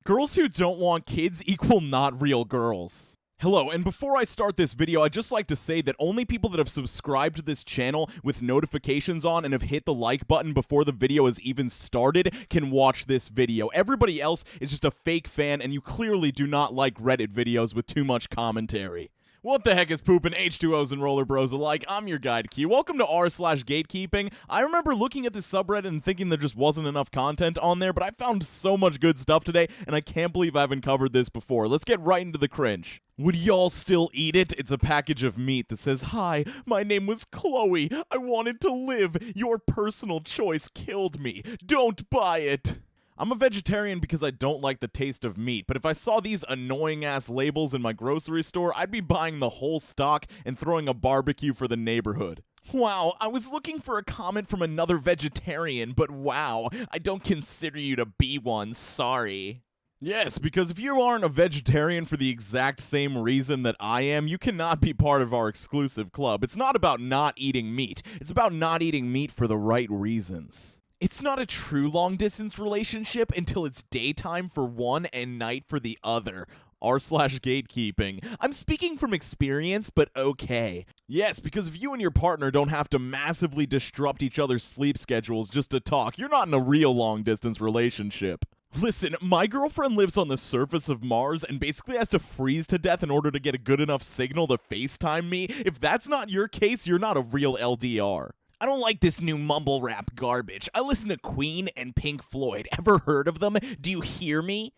Girls who don't want kids equal not real girls. Hello, and before I start this video, I'd just like to say that only people that have subscribed to this channel with notifications on and have hit the like button before the video has even started can watch this video. Everybody else is just a fake fan, and you clearly do not like Reddit videos with too much commentary. What the heck is poopin' H2Os and roller bros alike? I'm your guide Q. Welcome to r/gatekeeping. I remember looking at this subreddit and thinking there just wasn't enough content on there, but I found so much good stuff today, and I can't believe I haven't covered this before. Let's get right into the cringe. Would y'all still eat it? It's a package of meat that says, "Hi, my name was Chloe. I wanted to live. Your personal choice killed me. Don't buy it." I'm a vegetarian because I don't like the taste of meat, but if I saw these annoying-ass labels in my grocery store, I'd be buying the whole stock and throwing a barbecue for the neighborhood. Wow, I was looking for a comment from another vegetarian, but wow, I don't consider you to be one, sorry. Yes, because if you aren't a vegetarian for the exact same reason that I am, you cannot be part of our exclusive club. It's not about not eating meat, it's about not eating meat for the right reasons. It's not a true long-distance relationship until it's daytime for one and night for the other. r/gatekeeping. I'm speaking from experience, but okay. Yes, because if you and your partner don't have to massively disrupt each other's sleep schedules just to talk, you're not in a real long-distance relationship. Listen, my girlfriend lives on the surface of Mars and basically has to freeze to death in order to get a good enough signal to FaceTime me. If that's not your case, you're not a real LDR. I don't like this new mumble rap garbage. I listen to Queen and Pink Floyd. Ever heard of them? Do you hear me?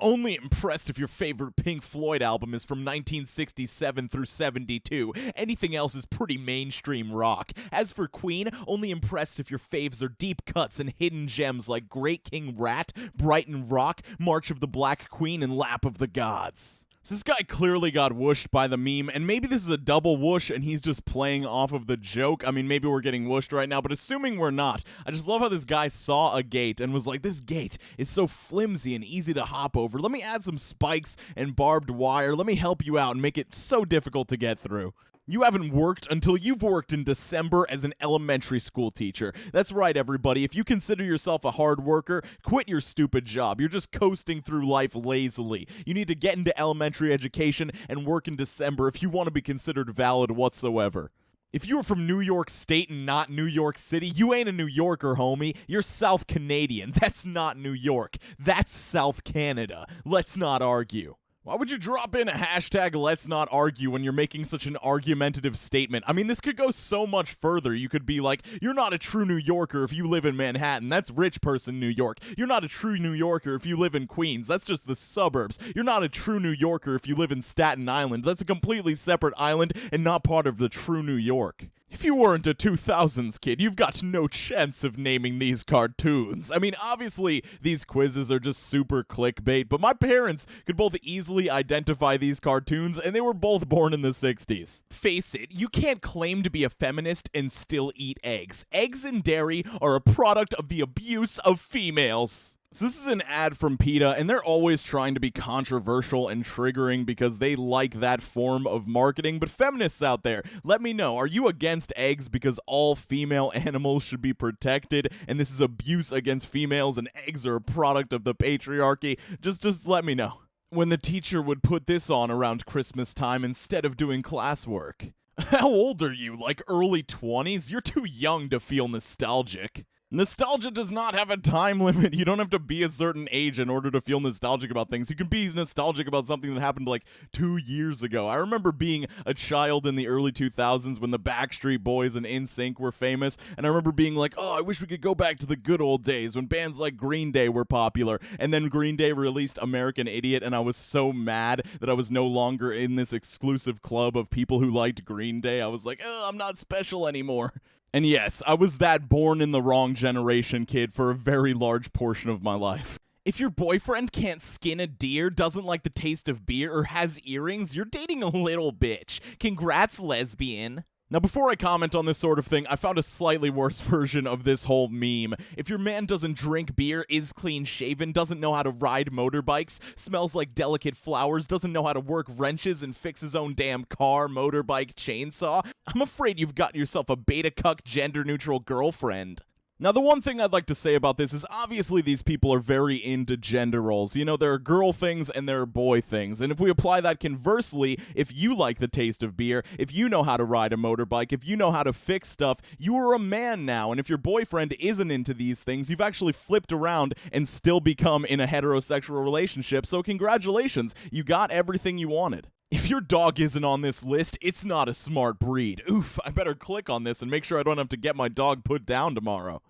Only impressed if your favorite Pink Floyd album is from 1967 through 72. Anything else is pretty mainstream rock. As for Queen, only impressed if your faves are deep cuts and hidden gems like Great King Rat, Brighton Rock, March of the Black Queen, and Lap of the Gods. So this guy clearly got whooshed by the meme, and maybe this is a double whoosh and he's just playing off of the joke. I mean, maybe we're getting whooshed right now, but assuming we're not, I just love how this guy saw a gate and was like, this gate is so flimsy and easy to hop over. Let me add some spikes and barbed wire. Let me help you out and make it so difficult to get through. You haven't worked until you've worked in December as an elementary school teacher. That's right, everybody. If you consider yourself a hard worker, quit your stupid job. You're just coasting through life lazily. You need to get into elementary education and work in December if you want to be considered valid whatsoever. If you were from New York State and not New York City, you ain't a New Yorker, homie. You're South Canadian. That's not New York. That's South Canada. Let's not argue. Why would you drop in a hashtag let's not argue when you're making such an argumentative statement? I mean, this could go so much further. You could be like, you're not a true New Yorker if you live in Manhattan. That's rich person New York. You're not a true New Yorker if you live in Queens. That's just the suburbs. You're not a true New Yorker if you live in Staten Island. That's a completely separate island and not part of the true New York. If you weren't a 2000s kid, you've got no chance of naming these cartoons. I mean, obviously, these quizzes are just super clickbait, but my parents could both easily identify these cartoons, and they were both born in the 60s. Face it, you can't claim to be a feminist and still eat eggs. Eggs and dairy are a product of the abuse of females. So this is an ad from PETA, and they're always trying to be controversial and triggering because they like that form of marketing. But feminists out there, let me know, are you against eggs because all female animals should be protected and this is abuse against females and eggs are a product of the patriarchy? Just let me know. When the teacher would put this on around Christmas time instead of doing classwork. How old are you? Like early 20s? You're too young to feel nostalgic. Nostalgia does not have a time limit. You don't have to be a certain age in order to feel nostalgic about things. You can be nostalgic about something that happened like 2 years ago. I remember being a child in the early 2000s when the Backstreet Boys and NSYNC were famous, and I remember being like, oh, I wish we could go back to the good old days when bands like Green Day were popular, and then Green Day released American Idiot, and I was so mad that I was no longer in this exclusive club of people who liked Green Day. I was like, oh, I'm not special anymore. And yes, I was that born in the wrong generation kid for a very large portion of my life. If your boyfriend can't skin a deer, doesn't like the taste of beer, or has earrings, you're dating a little bitch. Congrats, lesbian. Now, before I comment on this sort of thing, I found a slightly worse version of this whole meme. If your man doesn't drink beer, is clean-shaven, doesn't know how to ride motorbikes, smells like delicate flowers, doesn't know how to work wrenches and fix his own damn car, motorbike, chainsaw, I'm afraid you've got yourself a beta cuck gender-neutral girlfriend. Now, the one thing I'd like to say about this is obviously these people are very into gender roles. You know, there are girl things and there are boy things. And if we apply that conversely, if you like the taste of beer, if you know how to ride a motorbike, if you know how to fix stuff, you are a man now. And if your boyfriend isn't into these things, you've actually flipped around and still become in a heterosexual relationship. So congratulations, you got everything you wanted. If your dog isn't on this list, it's not a smart breed. Oof, I better click on this and make sure I don't have to get my dog put down tomorrow.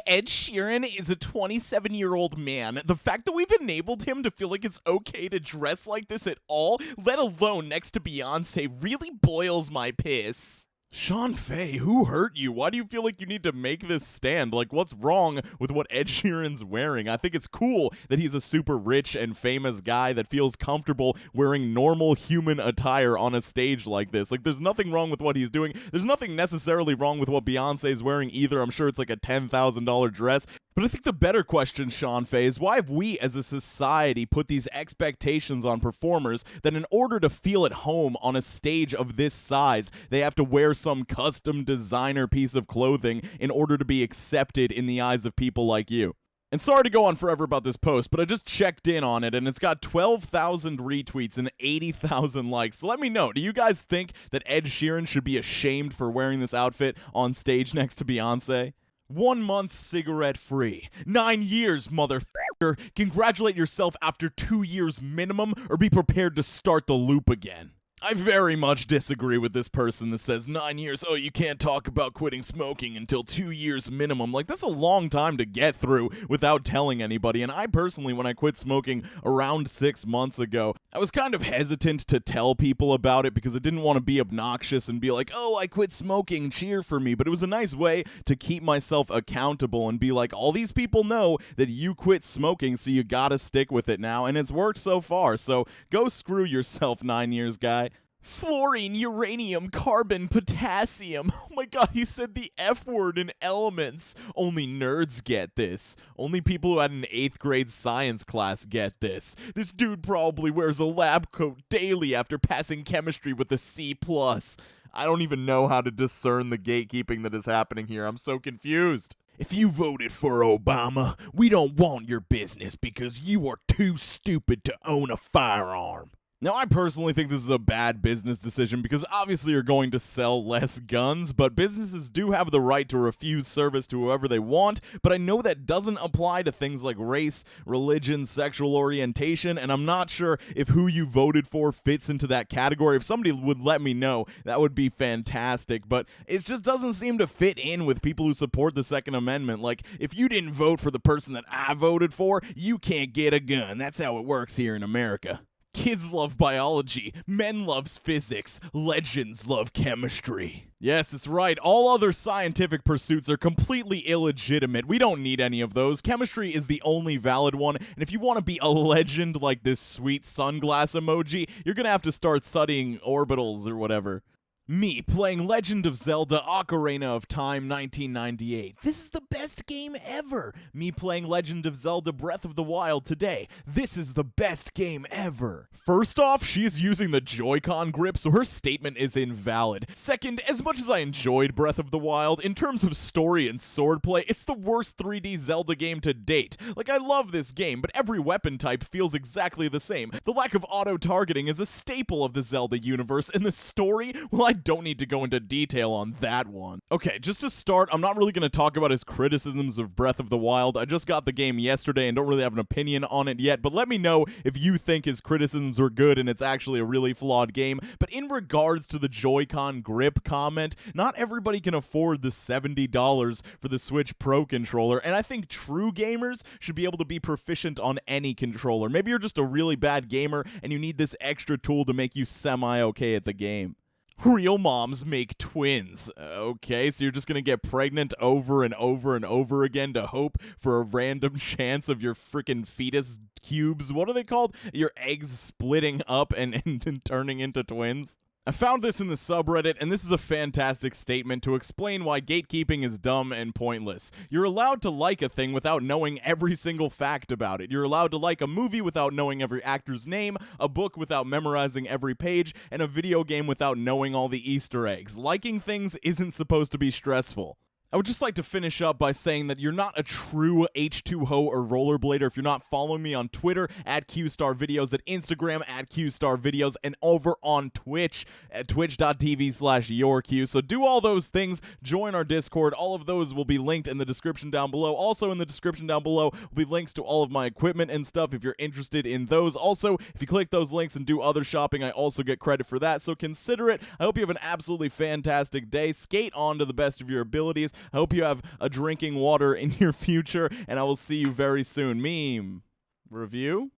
Ed Sheeran is a 27-year-old man. The fact that we've enabled him to feel like it's okay to dress like this at all, let alone next to Beyonce, really boils my piss. Sean Faye, who hurt you? Why do you feel like you need to make this stand? Like, what's wrong with what Ed Sheeran's wearing? I think it's cool that he's a super rich and famous guy that feels comfortable wearing normal human attire on a stage like this. Like, there's nothing wrong with what he's doing. There's nothing necessarily wrong with what Beyonce's wearing either. I'm sure it's like a $10,000 dress. But I think the better question, Sean Faye, is why have we as a society put these expectations on performers that in order to feel at home on a stage of this size, they have to wear some custom designer piece of clothing in order to be accepted in the eyes of people like you? And sorry to go on forever about this post, but I just checked in on it, and it's got 12,000 retweets and 80,000 likes. So let me know, do you guys think that Ed Sheeran should be ashamed for wearing this outfit on stage next to Beyonce? 1 month cigarette free. 9 years, motherfucker. Congratulate yourself after 2 years minimum, or be prepared to start the loop again. I very much disagree with this person that says 9 years, oh, you can't talk about quitting smoking until 2 years minimum. Like, that's a long time to get through without telling anybody. And I personally, when I quit smoking around 6 months ago, I was kind of hesitant to tell people about it because I didn't want to be obnoxious and be like, oh, I quit smoking, cheer for me. But it was a nice way to keep myself accountable and be like, all these people know that you quit smoking, so you gotta stick with it now. And it's worked so far. So go screw yourself, 9 years guy. Fluorine, uranium, carbon, potassium. Oh my god, he said the F word in elements. Only nerds get this. Only people who had an 8th grade science class get this. This dude probably wears a lab coat daily after passing chemistry with a C+. I don't even know how to discern the gatekeeping that is happening here. I'm so confused. If you voted for Obama, we don't want your business because you are too stupid to own a firearm. Now, I personally think this is a bad business decision because obviously you're going to sell less guns, but businesses do have the right to refuse service to whoever they want, but I know that doesn't apply to things like race, religion, sexual orientation, and I'm not sure if who you voted for fits into that category. If somebody would let me know, that would be fantastic, but it just doesn't seem to fit in with people who support the Second Amendment. Like, if you didn't vote for the person that I voted for, you can't get a gun. That's how it works here in America. Kids love biology, men loves physics, legends love chemistry. Yes, it's right. All other scientific pursuits are completely illegitimate. We don't need any of those. Chemistry is the only valid one, and if you want to be a legend like this sweet sunglass emoji, you're gonna have to start studying orbitals or whatever. Me playing Legend of Zelda Ocarina of Time 1998. This is the best game ever. Me playing Legend of Zelda Breath of the Wild today. This is the best game ever. First off, she's using the Joy-Con grip, so her statement is invalid. Second, as much as I enjoyed Breath of the Wild, in terms of story and swordplay, it's the worst 3D Zelda game to date. Like, I love this game, but every weapon type feels exactly the same. The lack of auto-targeting is a staple of the Zelda universe, and the story, well, I don't need to go into detail on that one. Okay, just to start, I'm not really going to talk about his criticisms of Breath of the Wild. I just got the game yesterday and don't really have an opinion on it yet, but let me know if you think his criticisms were good and it's actually a really flawed game. But in regards to the Joy-Con grip comment, not everybody can afford the $70 for the Switch Pro controller, and I think true gamers should be able to be proficient on any controller. Maybe you're just a really bad gamer and you need this extra tool to make you semi-okay at the game. Real moms make twins. Okay, so you're just gonna get pregnant over and over and over again to hope for a random chance of your freaking fetus cubes. What are they called? Your eggs splitting up and turning into twins? I found this in the subreddit, and this is a fantastic statement to explain why gatekeeping is dumb and pointless. You're allowed to like a thing without knowing every single fact about it. You're allowed to like a movie without knowing every actor's name, a book without memorizing every page, and a video game without knowing all the Easter eggs. Liking things isn't supposed to be stressful. I would just like to finish up by saying that you're not a true H2Ho or rollerblader if you're not following me on Twitter at QStarVideos, at Instagram at QStarVideos, and over on Twitch at twitch.tv/YourQ. So do all those things. Join our Discord. All of those will be linked in the description down below. Also in the description down below will be links to all of my equipment and stuff if you're interested in those. Also, if you click those links and do other shopping, I also get credit for that. So consider it. I hope you have an absolutely fantastic day. Skate on to the best of your abilities. I hope you have a drinking water in your future, and I will see you very soon. Meme review?